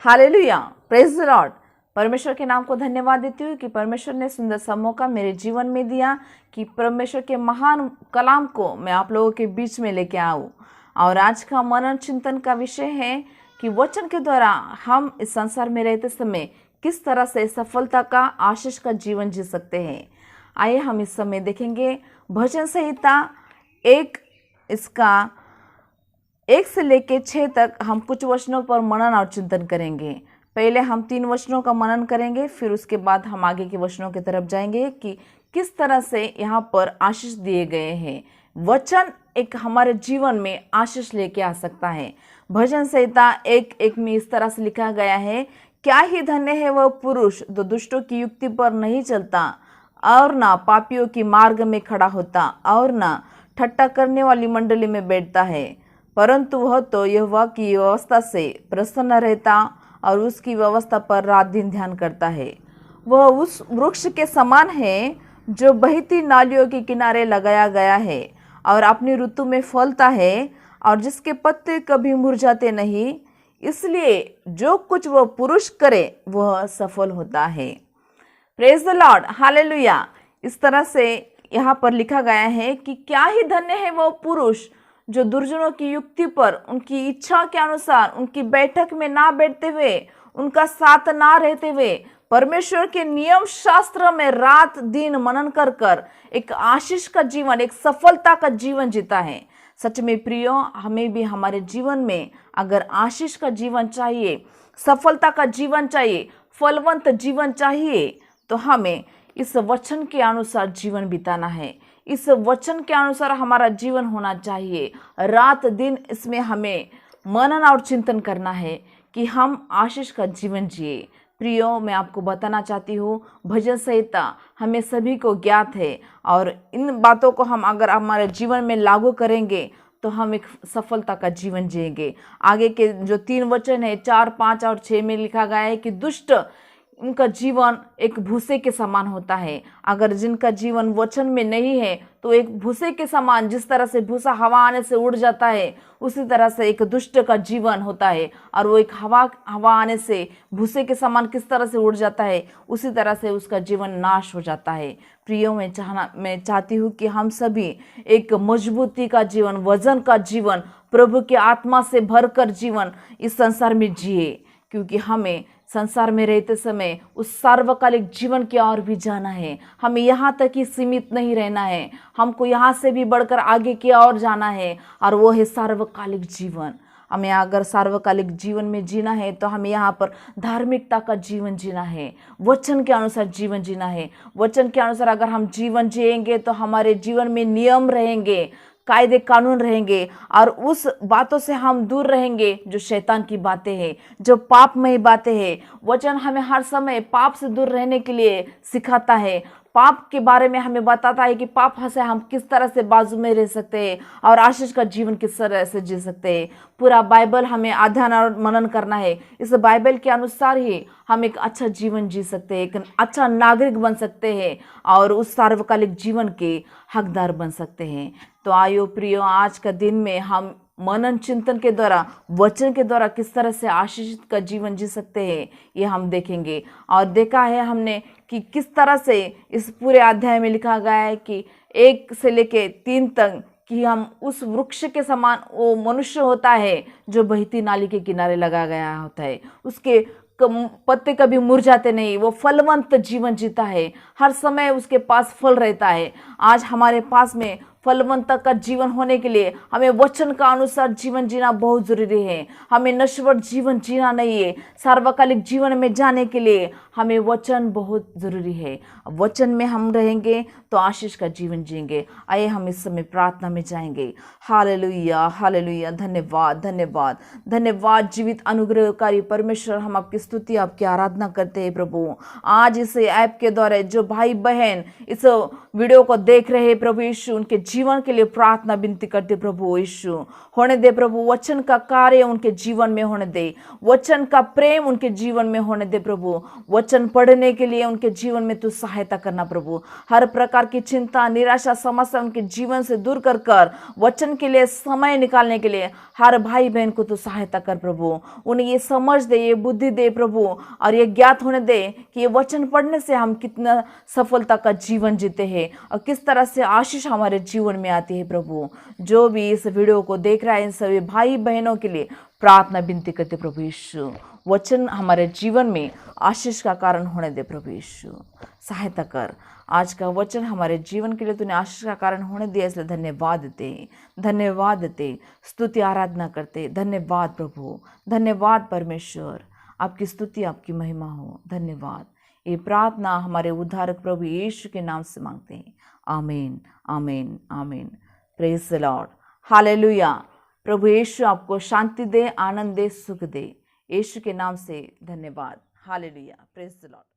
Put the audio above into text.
Hallelujah, praise the Lord. परमेश्वर के नाम को धन्यवाद देती हूँ कि परमेश्वर ने सुंदर सा मौका मेरे जीवन में दिया कि परमेश्वर के महान कलाम को मैं आप लोगों के बीच में लेके आऊँ। और आज का मनन चिंतन का विषय है कि वचन के द्वारा हम इस संसार में रहते समय किस तरह से सफलता का, आशीष का जीवन जी सकते हैं। आइए हम इस समय देखेंगे भजन संहिता 1 इसका 1 से लेके 6 तक हम कुछ वचनों पर मनन और चिंतन करेंगे। पहले हम 3 वचनों का मनन करेंगे, फिर उसके बाद हम आगे के वचनों की तरफ जाएंगे कि किस तरह से यहाँ पर आशीष दिए गए हैं। वचन एक हमारे जीवन में आशीष लेके आ सकता है। भजन संहिता 1:1 में इस तरह से लिखा गया है, क्या ही धन्य है वह पुरुष जो दुष्टों की युक्ति पर नहीं चलता और ना पापियों की मार्ग में खड़ा होता और ना ठट्ठा करने वाली मंडली में बैठता है, परंतु वह तो यहोवा की व्यवस्था से प्रसन्न रहता और उसकी व्यवस्था पर रात दिन ध्यान करता है। वह उस वृक्ष के समान है जो बहती नालियों के किनारे लगाया गया है और अपनी ऋतु में फलता है और जिसके पत्ते कभी मुरझाते नहीं, इसलिए जो कुछ वह पुरुष करे वह सफल होता है। Praise the Lord, hallelujah. इस तरह से यहाँ पर लिखा गया है कि क्या ही धन्य है वह पुरुष जो दुर्जनों की युक्ति पर, उनकी इच्छा के अनुसार, उनकी बैठक में ना बैठते हुए, उनका साथ ना रहते हुए, परमेश्वर के नियम शास्त्र में रात दिन मनन कर कर एक आशीष का जीवन, एक सफलता का जीवन जीता है। सच में प्रियो, हमें भी हमारे जीवन में अगर आशीष का जीवन चाहिए, सफलता का जीवन चाहिए, फलवंत जीवन चाहिए, तो हमें इस वचन के अनुसार जीवन बिताना है। इस वचन के अनुसार हमारा जीवन होना चाहिए। रात दिन इसमें हमें मनन और चिंतन करना है कि हम आशीष का जीवन जिए। प्रियो, मैं आपको बताना चाहती हूँ, भजन संहिता हमें सभी को ज्ञात है और इन बातों को हम अगर हमारे जीवन में लागू करेंगे तो हम एक सफलता का जीवन जिएंगे। आगे के जो 3 वचन है 4, 5 और 6 में लिखा गया है कि दुष्ट, उनका जीवन एक भूसे के समान होता है। अगर जिनका जीवन वचन में नहीं है तो एक भूसे के समान, जिस तरह से भूसा हवा आने से उड़ जाता है, उसी तरह से एक दुष्ट का जीवन होता है। और वो एक हवा आने से भूसे के समान किस तरह से उड़ जाता है, उसी तरह से उसका जीवन नाश हो जाता है। प्रियो, मैं चाहती हूँ कि हम सभी एक मजबूती का जीवन, वजन का जीवन, प्रभु की आत्मा से भरकर जीवन इस संसार में जिए, क्योंकि हमें संसार में रहते समय उस सार्वकालिक जीवन की ओर भी जाना है। हमें यहाँ तक ही सीमित नहीं रहना है, हमको यहाँ से भी बढ़कर आगे की ओर जाना है, और वो है सार्वकालिक जीवन। हमें अगर सार्वकालिक जीवन में जीना है तो हमें यहाँ पर धार्मिकता का जीवन जीना है, वचन के अनुसार जीवन जीना है। वचन के अनुसार अगर हम जीवन जिएंगे तो हमारे जीवन में नियम रहेंगे, कायदे कानून रहेंगे, और उस बातों से हम दूर रहेंगे जो शैतान की बातें हैं, जो पापमय बातें हैं। वचन हमें हर समय पाप से दूर रहने के लिए सिखाता है, पाप के बारे में हमें बताता है कि पाप से हम किस तरह से बाजू में रह सकते हैं और आशीष का जीवन किस तरह से जी सकते हैं। पूरा बाइबल हमें अध्ययन और मनन करना है। इस बाइबल के अनुसार ही हम एक अच्छा जीवन जी सकते हैं, एक अच्छा नागरिक बन सकते हैं और उस सार्वकालिक जीवन के हकदार बन सकते हैं। तो आयो प्रियो, आज का दिन में हम मनन चिंतन के द्वारा, वचन के द्वारा किस तरह से आशीषित का जीवन जी सकते हैं, ये हम देखेंगे। और देखा है हमने कि किस तरह से इस पूरे अध्याय में लिखा गया है कि 1 से लेके 3 तक कि हम उस वृक्ष के समान, वो मनुष्य होता है जो बहती नाली के किनारे लगा गया होता है, उसके पत्ते कभी मुरझाते नहीं, वो फलवंत जीवन जीता है, हर समय उसके पास फल रहता है। आज हमारे पास में फलवंत का जीवन होने के लिए हमें वचन का अनुसार जीवन जीना बहुत जरूरी है। हमें नश्वर जीवन जीना नहीं है, सार्वकालिक जीवन में जाने के लिए हमें वचन बहुत जरूरी है। वचन में हम रहेंगे तो आशीष का जीवन जिएंगे। आइए हम इस समय प्रार्थना में जाएंगे। Hallelujah, hallelujah. धन्यवाद, धन्यवाद, धन्यवाद जीवित अनुग्रहकारी परमेश्वर, हम आपकी स्तुति, आपकी आराधना करते हैं प्रभु। आज इस ऐप के द्वारा जो भाई बहन इस वीडियो को देख रहे हैं प्रभु यीशु, उनके जीवन के लिए प्रार्थना विनती करते प्रभु यीशु। होने दे प्रभु, वचन का कार्य उनके जीवन में होने दे, वचन का प्रेम उनके जीवन में होने दे प्रभु। वचन पढ़ने के लिए उनके जीवन में तू सहायता करना प्रभु। हर प्रकार की चिंता, निराशा, समस्या उनके जीवन से दूर कर कर वचन के लिए समय निकालने के लिए हर भाई बहन को तू सहायता कर प्रभु। उन्हें ये समझ दे, ये बुद्धि दे प्रभु, और ये ज्ञात होने दे कि ये वचन पढ़ने से हम कितना सफलता का जीवन जीते हैं और किस तरह से आशीष हमारे जीवन में आती है प्रभु। जो भी इस वीडियो को देख रहा है इन सभी भाई बहनों के लिए प्रार्थना विनती करते प्रभु यीशु। वचन हमारे जीवन में आशीष का कारण होने दे प्रभु यीशु, सहायता कर। आज का वचन हमारे जीवन के लिए तूने आशीष का कारण होने दिया, इसलिए धन्यवाद देते, धन्यवाद देते, स्तुति आराधना करते। धन्यवाद प्रभु, धन्यवाद परमेश्वर, आपकी स्तुति आपकी महिमा हो। धन्यवाद। ये प्रार्थना हमारे उद्धारक प्रभु यीशु के नाम से मांगते हैं। आमीन, आमीन, आमीन। Praise the Lord, hallelujah. प्रभु यीशु आपको शांति दे, आनंद दे, सुख दे। यीशु के नाम से धन्यवाद। Hallelujah, praise the Lord.